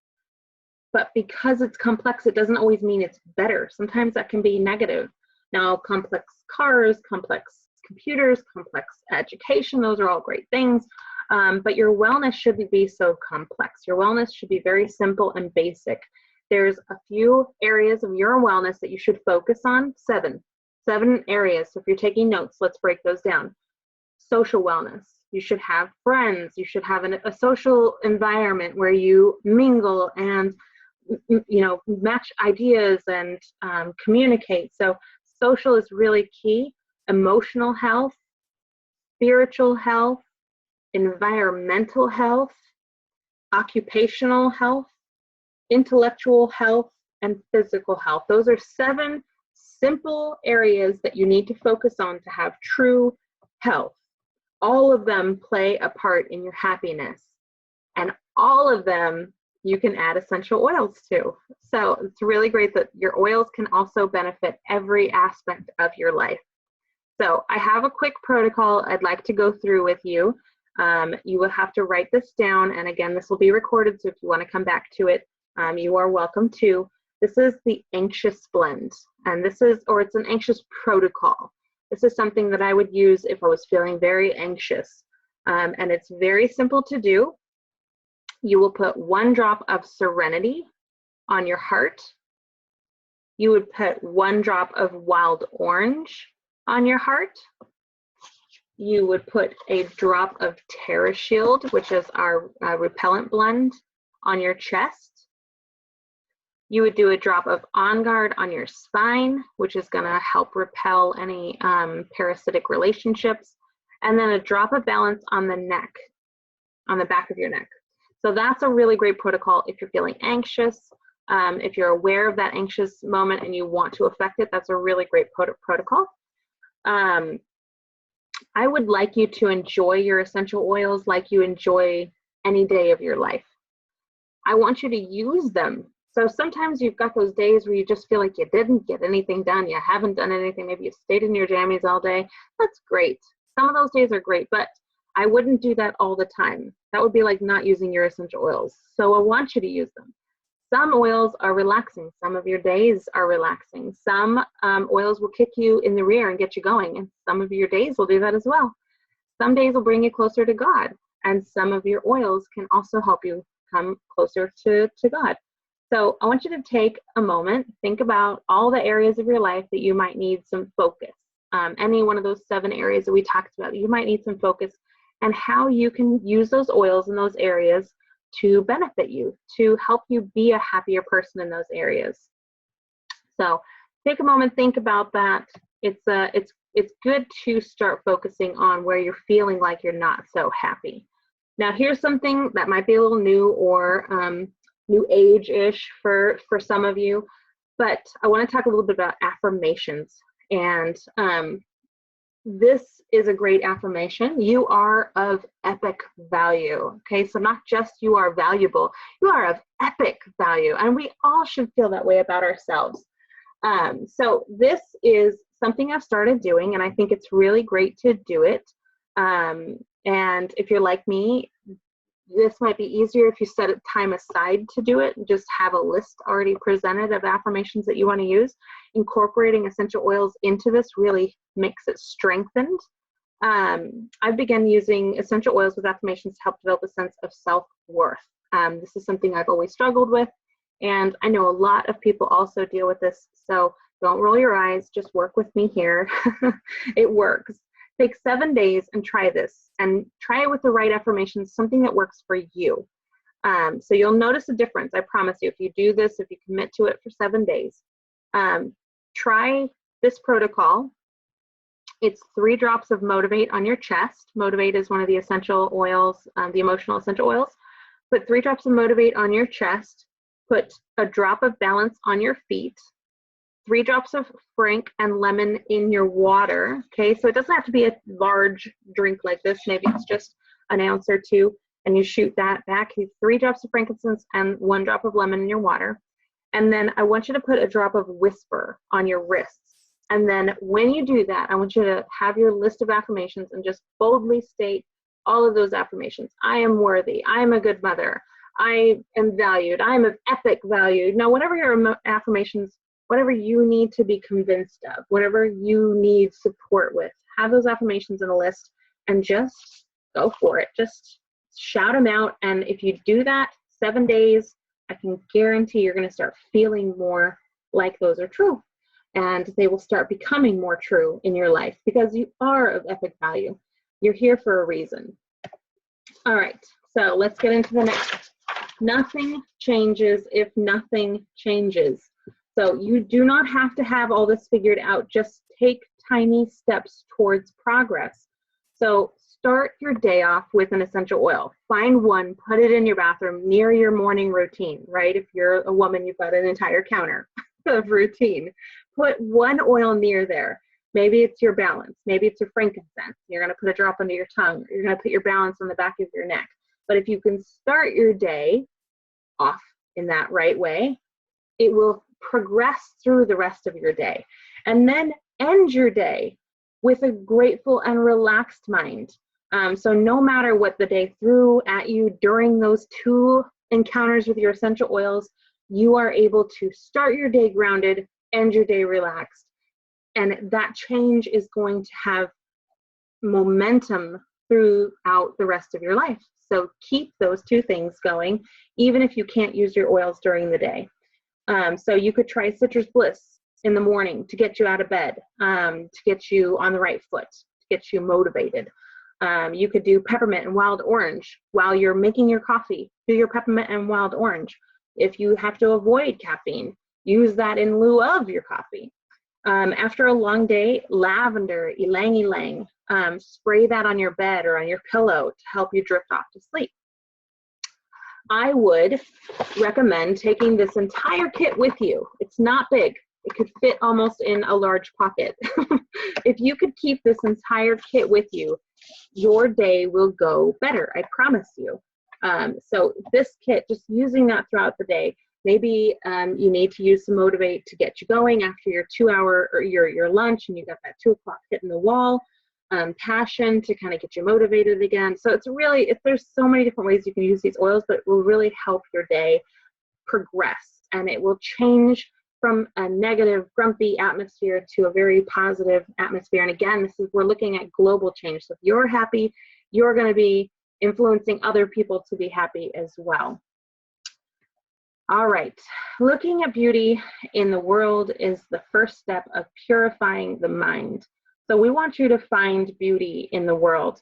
But because it's complex, it doesn't always mean it's better. Sometimes that can be negative. Now, complex cars, complex computers, complex education, those are all great things. But your wellness shouldn't be so complex. Your wellness should be very simple and basic. There's a few areas of your wellness that you should focus on, seven areas. So if you're taking notes, let's break those down. Social wellness. You should have friends. You should have a social environment where you mingle and, you know, match ideas and communicate. So social is really key. Emotional health, spiritual health, environmental health, occupational health, intellectual health, and physical health. Those are 7 simple areas that you need to focus on to have true health. All of them play a part in your happiness, and all of them you can add essential oils to. So it's really great that your oils can also benefit every aspect of your life. So I have a quick protocol I'd like to go through with you. You will have to write this down, and again, this will be recorded, so if you want to come back to it, you are welcome to. This is the anxious blend, and this is, or it's an anxious protocol. This is something that I would use if I was feeling very anxious, and it's very simple to do. You will put 1 drop of Serenity on your heart. You would put 1 drop of Wild Orange on your heart. You would put a drop of TerraShield, which is our repellent blend, on your chest. You would do a drop of On Guard on your spine, which is going to help repel any parasitic relationships. And then a drop of Balance on the neck, on the back of your neck. So that's a really great protocol if you're feeling anxious. If you're aware of that anxious moment and you want to affect it, that's a really great protocol. I would like you to enjoy your essential oils like you enjoy any day of your life. I want you to use them. So sometimes you've got those days where you just feel like you didn't get anything done. You haven't done anything. Maybe you've stayed in your jammies all day. That's great. Some of those days are great, but I wouldn't do that all the time. That would be like not using your essential oils. So I want you to use them. Some oils are relaxing. Some of your days are relaxing. Some oils will kick you in the rear and get you going, and some of your days will do that as well. Some days will bring you closer to God, and some of your oils can also help you come closer to God. So I want you to take a moment, think about all the areas of your life that you might need some focus. any one of those 7 areas that we talked about, you might need some focus and how you can use those oils in those areas to benefit you, to help you be a happier person in those areas. So take a moment, think about that. It's good to start focusing on where you're feeling like you're not so happy. Now here's something that might be a little new or new age-ish for some of you, but I want to talk a little bit about affirmations. And this is a great affirmation. You are of epic value. Okay, so not just you are valuable, you are of epic value, and we all should feel that way about ourselves. So this is something I've started doing, and I think it's really great to do it. And if you're like me, this might be easier if you set a time aside to do it and just have a list already presented of affirmations that you want to use. Incorporating essential oils into this really makes it strengthened. I've begun using essential oils with affirmations to help develop a sense of self-worth. This is something I've always struggled with, and I know a lot of people also deal with this, so don't roll your eyes, just work with me here. It works. Take 7 days and try this, and try it with the right affirmations, something that works for you. So you'll notice a difference, I promise you, if you do this, if you commit to it for 7 days. Try this protocol. It's 3 drops of Motivate on your chest. Motivate is one of the essential oils, the emotional essential oils. Put 3 drops of Motivate on your chest. Put a drop of Balance on your feet. 3 drops of Frank and lemon in your water. Okay, so it doesn't have to be a large drink like this. Maybe it's just an ounce or 2, and you shoot that back. 3 drops of frankincense and 1 drop of lemon in your water. And then I want you to put a drop of Whisper on your wrists. And then when you do that, I want you to have your list of affirmations and just boldly state all of those affirmations. I am worthy. I am a good mother. I am valued. I am of epic value. Now, whatever your affirmations, whatever you need to be convinced of, whatever you need support with, have those affirmations in a list and just go for it. Just shout them out. And if you do that 7 days, I can guarantee you're going to start feeling more like those are true. And they will start becoming more true in your life because you are of epic value. You're here for a reason. All right, so let's get into the next. Nothing changes if nothing changes. So you do not have to have all this figured out. Just take tiny steps towards progress. So start your day off with an essential oil. Find one, put it in your bathroom near your morning routine, right? If you're a woman, you've got an entire counter of routine. Put one oil near there. Maybe it's your Balance. Maybe it's your frankincense. You're going to put a drop under your tongue. You're going to put your Balance on the back of your neck. But if you can start your day off in that right way, it will progress through the rest of your day. And then end your day with a grateful and relaxed mind. So no matter what the day threw at you during those 2 encounters with your essential oils, you are able to start your day grounded, end your day relaxed. And that change is going to have momentum throughout the rest of your life. So keep those 2 things going, even if you can't use your oils during the day. So you could try Citrus Bliss in the morning to get you out of bed, to get you on the right foot, to get you motivated. You could do peppermint and wild orange while you're making your coffee. Do your peppermint and wild orange. If you have to avoid caffeine, use that in lieu of your coffee. After a long day, lavender, ylang ylang, spray that on your bed or on your pillow to help you drift off to sleep. I would recommend taking this entire kit with you. It's not big. It could fit almost in a large pocket. If you could keep this entire kit with you, your day will go better, I promise you. So this kit, just using that throughout the day, maybe you need to use some Motivate to get you going after your 2-hour or your lunch and you got that 2 o'clock hitting the wall. Passion to kind of get you motivated again. So it's really, there's so many different ways you can use these oils, but it will really help your day progress, and it will change from a negative, grumpy atmosphere to a very positive atmosphere. And again, we're looking at global change. So if you're happy, you're going to be influencing other people to be happy as well. All right, looking at beauty in the world is the first step of purifying the mind. So we want you to find beauty in the world.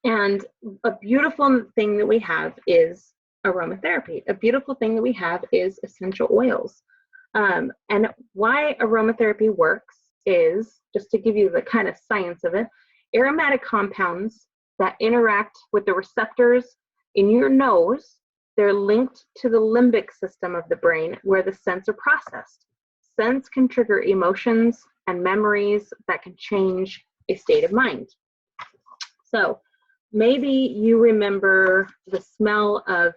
And a beautiful thing that we have is aromatherapy. A beautiful thing that we have is essential oils. And why aromatherapy works is, just to give you the kind of science of it, aromatic compounds that interact with the receptors in your nose, they're linked to the limbic system of the brain where the scents are processed. Scents can trigger emotions and memories that can change a state of mind. So maybe you remember the smell of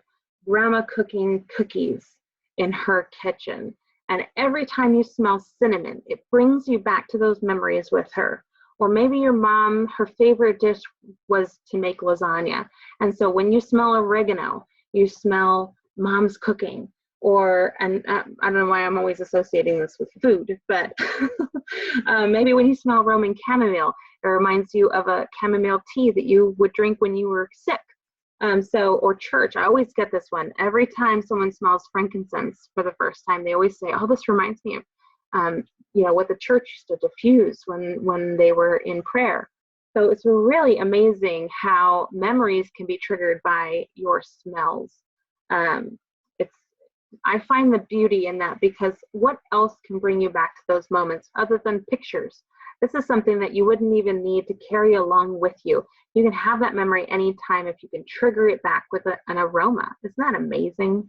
grandma cooking cookies in her kitchen. And every time you smell cinnamon, it brings you back to those memories with her. Or maybe your mom, her favorite dish was to make lasagna. And so when you smell oregano, you smell mom's cooking. Or, and I don't know why I'm always associating this with food, but maybe when you smell Roman chamomile, it reminds you of a chamomile tea that you would drink when you were sick. Or church, I always get this one. Every time someone smells frankincense for the first time, they always say, oh, this reminds me of, what the church used to diffuse when they were in prayer. So it's really amazing how memories can be triggered by your smells. I find the beauty in that, because what else can bring you back to those moments other than pictures? This is something that you wouldn't even need to carry along with you. You can have that memory anytime if you can trigger it back with an aroma. Isn't that amazing?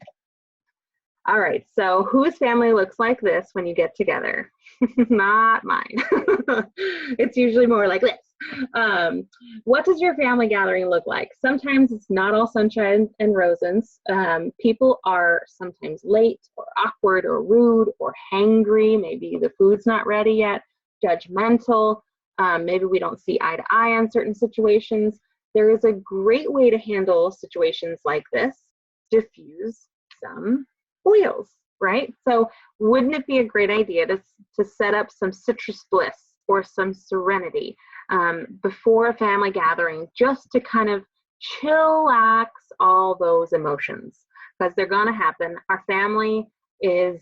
All right, so whose family looks like this when you get together? Not mine. It's usually more like this. What does your family gathering look like? Sometimes it's not all sunshine and roses. People are sometimes late or awkward or rude or hangry. Maybe the food's not ready yet, judgmental. Maybe we don't see eye to eye on certain situations. There is a great way to handle situations like this: diffuse some oils, right? So wouldn't it be a great idea to set up some citrus bliss or some serenity before a family gathering, just to kind of chillax all those emotions, because they're going to happen. Our family is,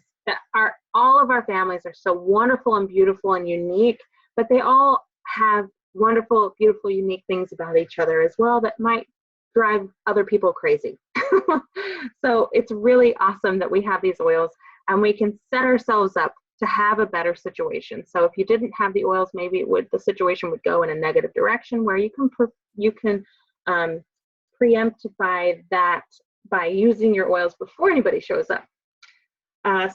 all of our families are so wonderful and beautiful and unique, but they all have wonderful, beautiful, unique things about each other as well that might drive other people crazy. So it's really awesome that we have these oils and we can set ourselves up to have a better situation. So if you didn't have the oils, maybe the situation would go in a negative direction, where you can preemptify that by using your oils before anybody shows up.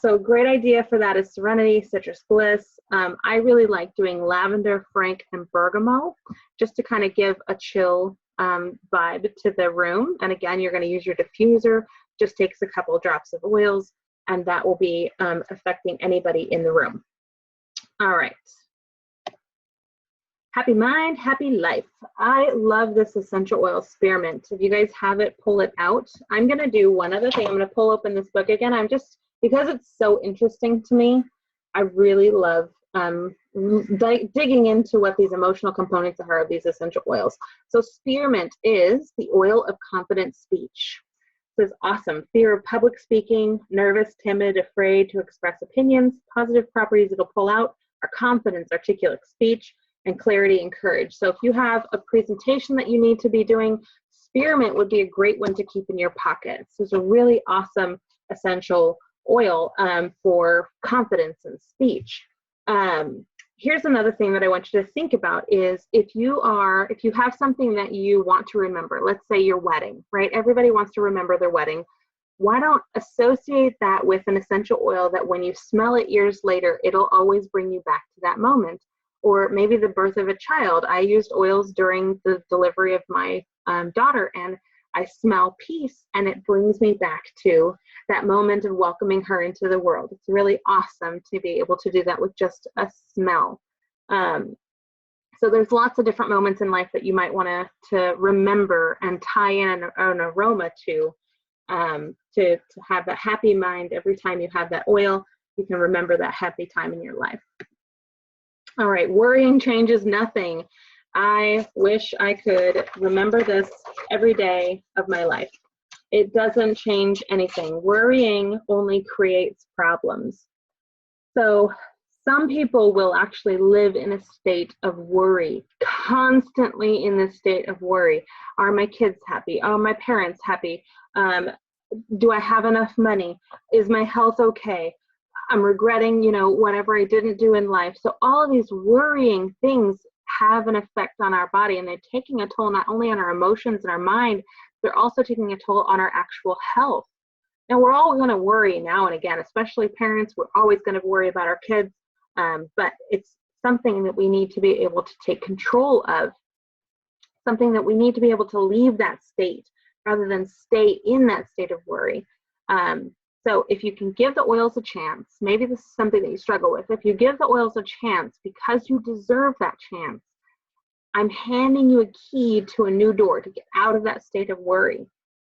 So great idea for that is serenity, citrus bliss. I really like doing lavender, frank, and bergamot, just to kind of give a chill vibe to the room. And again, you're going to use your diffuser. Just takes a couple of drops of oils, and that will be affecting anybody in the room. All right. Happy mind, happy life. I love this essential oil spearmint. If you guys have it, pull it out. I'm going to do one other thing. I'm going to pull open this book again. Because it's so interesting to me, I really love digging into what these emotional components are of these essential oils. So spearmint is the oil of confident speech. This is awesome. Fear of public speaking, nervous, timid, afraid to express opinions. Positive properties it'll pull out are confidence, articulate speech, and clarity and courage. So if you have a presentation that you need to be doing, spearmint would be a great one to keep in your pocket. So it's a really awesome essential oil for confidence and speech. Here's another thing that I want you to think about is if you have something that you want to remember, let's say your wedding, right? Everybody wants to remember their wedding. Why don't associate that with an essential oil that when you smell it years later, it'll always bring you back to that moment. Or maybe the birth of a child. I used oils during the delivery of my daughter, and I smell peace, and it brings me back to that moment of welcoming her into the world. It's really awesome to be able to do that with just a smell. So there's lots of different moments in life that you might want to remember and tie in an aroma to have that happy mind. Every time you have that oil, you can remember that happy time in your life. All right, worrying changes nothing. I wish I could remember this every day of my life. It doesn't change anything. Worrying only creates problems. So Some people will actually live in a state of worry, constantly in this state of worry. Are my kids happy? Are my parents happy? Do I have enough money? Is my health okay? I'm regretting, whatever I didn't do in life. So all of these worrying things have an effect on our body, and they're taking a toll not only on our emotions and our mind, they're also taking a toll on our actual health. Now, we're all going to worry now and again, especially parents. We're always going to worry about our kids, but it's something that we need to be able to take control of, something that we need to be able to leave that state rather than stay in that state of worry. So if you can give the oils a chance, maybe this is something that you struggle with. If you give the oils a chance because you deserve that chance, I'm handing you a key to a new door to get out of that state of worry.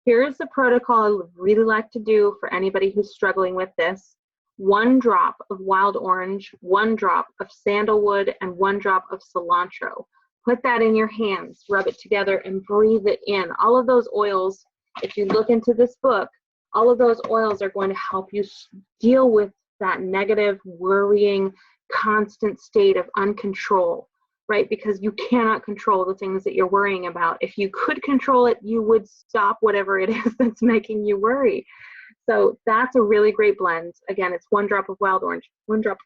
Here's the protocol I would really like to do for anybody who's struggling with this. 1 drop of wild orange, 1 drop of sandalwood, and 1 drop of cilantro. Put that in your hands, rub it together, and breathe it in. All of those oils, if you look into this book, all of those oils are going to help you deal with that negative, worrying, constant state of uncontrol, right? Because you cannot control the things that you're worrying about. If you could control it, you would stop whatever it is that's making you worry. So that's a really great blend. Again, it's 1 drop of wild orange, 1 drop,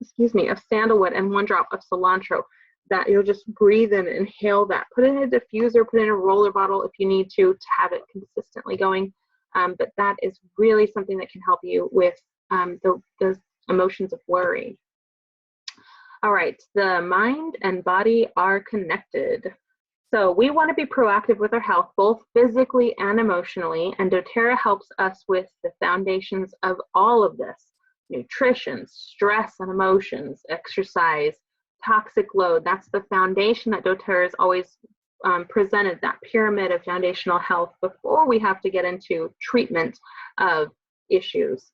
of sandalwood, and 1 drop of cilantro. That you'll just breathe in and inhale that. Put it in a diffuser, put it in a roller bottle if you need to have it consistently going. But that is really something that can help you with the emotions of worry. All right, the mind and body are connected. So we want to be proactive with our health, both physically and emotionally, and doTERRA helps us with the foundations of all of this: nutrition, stress and emotions, exercise, toxic load. That's the foundation that doTERRA has always presented, that pyramid of foundational health, before we have to get into treatment of issues.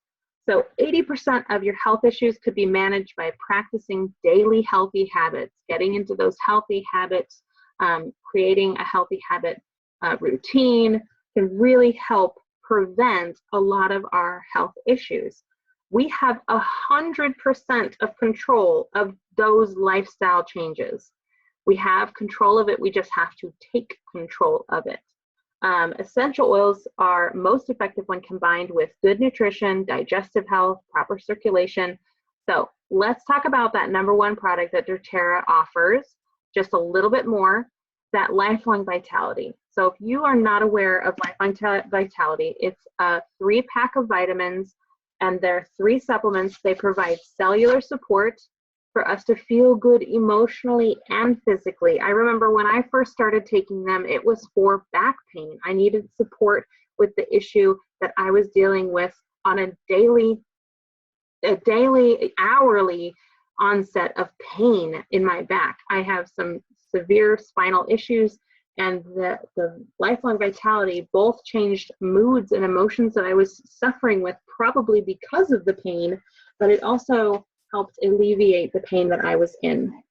So 80% of your health issues could be managed by practicing daily healthy habits, getting into those healthy habits, creating a healthy habit routine can really help prevent a lot of our health issues. We have 100% of control of those lifestyle changes. We have control of it, we just have to take control of it. Essential oils are most effective when combined with good nutrition, digestive health, proper circulation. So let's talk about that #1 product that doTERRA offers, just a little bit more, that Lifelong Vitality. So if you are not aware of Lifelong Vitality, it's a 3-pack of vitamins, and there are 3 supplements. They provide cellular support for us to feel good emotionally and physically. I remember when I first started taking them, it was for back pain. I needed support with the issue that I was dealing with on a daily, hourly onset of pain in my back. I have some severe spinal issues, and the Lifelong Vitality both changed moods and emotions that I was suffering with, probably because of the pain, but it also helped alleviate the pain that I was in.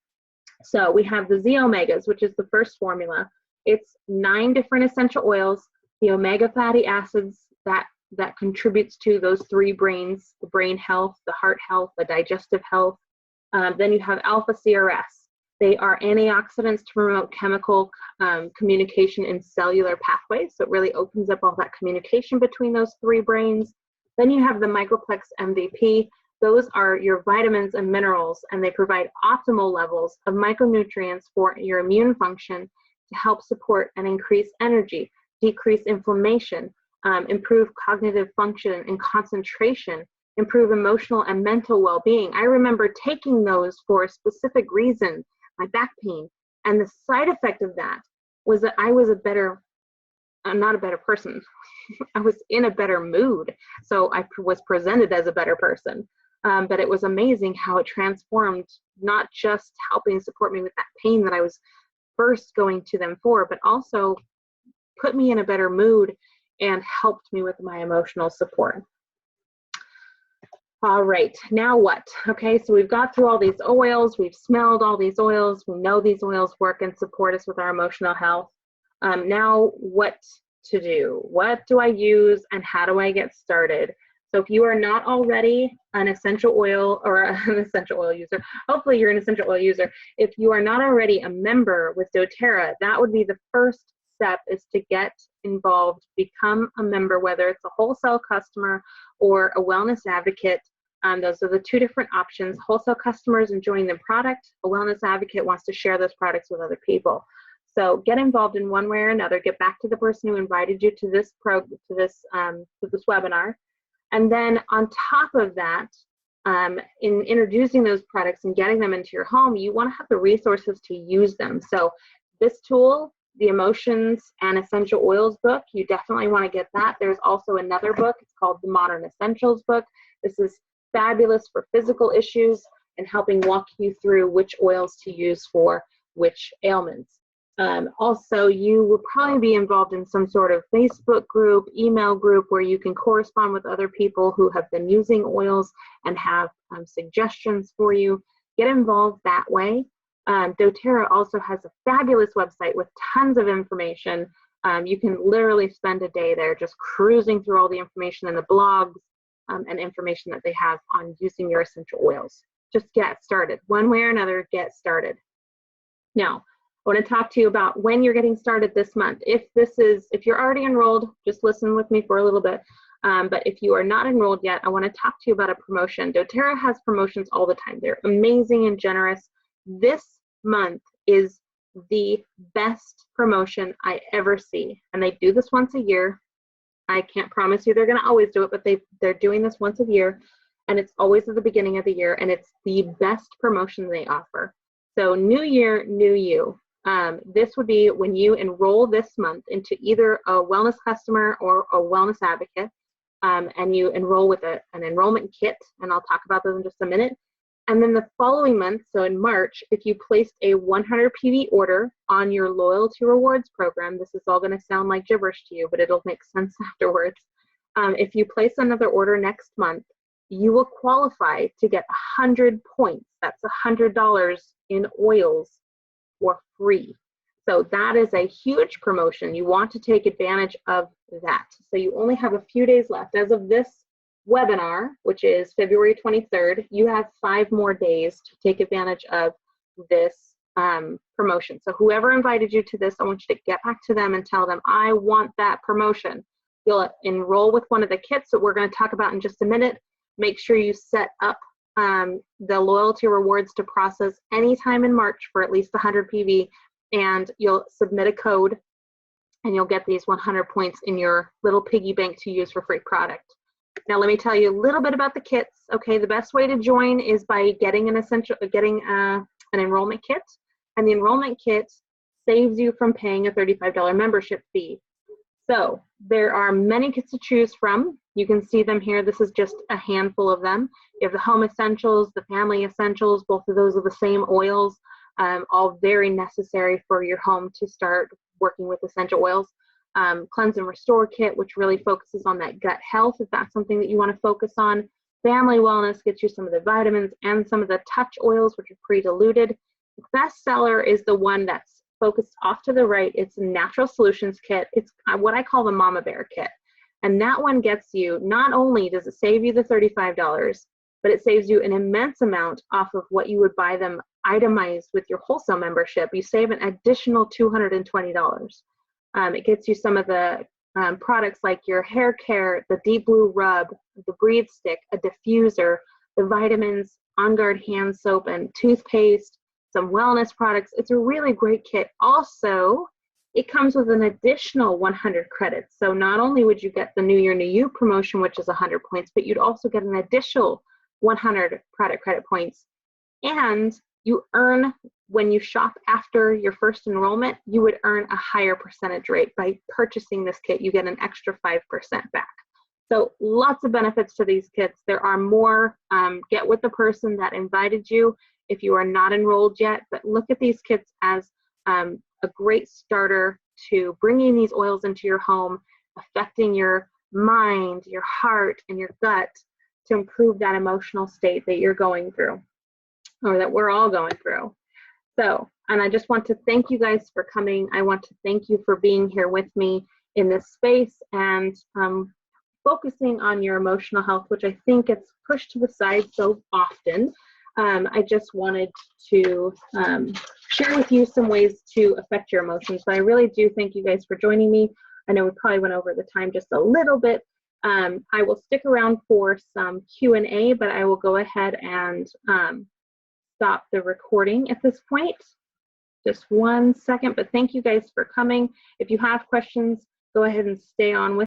So we have the Z-Omegas, which is the first formula. It's 9 different essential oils, the omega fatty acids that contributes to those 3 brains: the brain health, the heart health, the digestive health. Then you have alpha CRS. They are antioxidants to promote chemical communication in cellular pathways. So it really opens up all that communication between those 3 brains. Then you have the Microplex MVP. Those are your vitamins and minerals, and they provide optimal levels of micronutrients for your immune function to help support and increase energy, decrease inflammation, improve cognitive function and concentration, improve emotional and mental well-being. I remember taking those for a specific reason, my back pain, and the side effect of that was that I was not a better person. I was in a better mood, so I was presented as a better person. But it was amazing how it transformed, not just helping support me with that pain that I was first going to them for, but also put me in a better mood and helped me with my emotional support. All right, now what? Okay, so we've got through all these oils, we've smelled all these oils, we know these oils work and support us with our emotional health. Now what to do? What do I use and how do I get started? So if you are not already an essential oil or an essential oil user, hopefully you're an essential oil user. If you are not already a member with doTERRA, that would be the first step, is to get involved, become a member, whether it's a wholesale customer or a wellness advocate. Those are the two different options. Wholesale customers enjoying the product, a wellness advocate wants to share those products with other people. So get involved in one way or another. Get back to the person who invited you to this webinar, and then on top of that, in introducing those products and getting them into your home, you want to have the resources to use them. So this tool, the Emotions and Essential Oils book, you definitely want to get that. There's also another book. It's called the Modern Essentials book. This is fabulous for physical issues and helping walk you through which oils to use for which ailments. Also, you will probably be involved in some sort of Facebook group, email group, where you can correspond with other people who have been using oils and have suggestions for you. Get involved that way. doTERRA also has a fabulous website with tons of information. You can literally spend a day there just cruising through all the information in the blogs and information that they have on using your essential oils. Just get started. One way or another, get started. Now, I want to talk to you about when you're getting started this month. If you're already enrolled, just listen with me for a little bit. But if you are not enrolled yet, I want to talk to you about a promotion. doTERRA has promotions all the time. They're amazing and generous. This month is the best promotion I ever see. And they do this once a year. I can't promise you they're going to always do it, but they're doing this once a year. And it's always at the beginning of the year. And it's the best promotion they offer. So new year, new you. This would be when you enroll this month into either a wellness customer or a wellness advocate, and you enroll with an enrollment kit, and I'll talk about those in just a minute. And then the following month, so in March, if you placed a 100 PV order on your loyalty rewards program, this is all going to sound like gibberish to you, but it'll make sense afterwards. If you place another order next month, you will qualify to get 100 points. That's $100 in oils for free. So that is a huge promotion. You want to take advantage of that. So you only have a few days left. As of this webinar, which is February 23rd, you have 5 more days to take advantage of this promotion. So whoever invited you to this, I want you to get back to them and tell them, I want that promotion. You'll enroll with one of the kits that we're going to talk about in just a minute. Make sure you set up the loyalty rewards to process anytime in March for at least 100 PV, and you'll submit a code and you'll get these 100 points in your little piggy bank to use for free product. Now let me tell you a little bit about the kits. Okay, the best way to join is by getting an enrollment kit, and the enrollment kit saves you from paying a $35 membership fee. So there are many kits to choose from. You can see them here. This is just a handful of them. You have the home essentials, the family essentials. Both of those are the same oils, all very necessary for your home to start working with essential oils. Cleanse and Restore kit, which really focuses on that gut health, if that's something that you want to focus on. Family Wellness gets you some of the vitamins and some of the touch oils, which are pre-diluted. The best seller is the one that's focused off to the right. It's a Natural Solutions kit. It's what I call the Mama Bear kit. And that one gets you, not only does it save you the $35, but it saves you an immense amount off of what you would buy them itemized with your wholesale membership. You save an additional $220. It gets you some of the products like your hair care, the Deep Blue Rub, the Breathe Stick, a diffuser, the vitamins, On Guard hand soap and toothpaste, some wellness products. It's a really great kit. Also, it comes with an additional 100 credits. So not only would you get the New Year, New You promotion, which is 100 points, but you'd also get an additional 100 product credit points. And you earn, when you shop after your first enrollment, you would earn a higher percentage rate. By purchasing this kit, you get an extra 5% back. So lots of benefits to these kits. There are more. Get with the person that invited you if you are not enrolled yet, but look at these kits as a great starter to bringing these oils into your home, affecting your mind, your heart, and your gut to improve that emotional state that you're going through, or that we're all going through. So, and I just want to thank you guys for coming. I want to thank you for being here with me in this space, and focusing on your emotional health, which I think gets pushed to the side so often, I just wanted to share with you some ways to affect your emotions. So I really do thank you guys for joining me. I know we probably went over the time just a little bit. I will stick around for some Q&A, but I will go ahead and stop the recording at this point. Just 1 second, but thank you guys for coming. If you have questions, go ahead and stay on with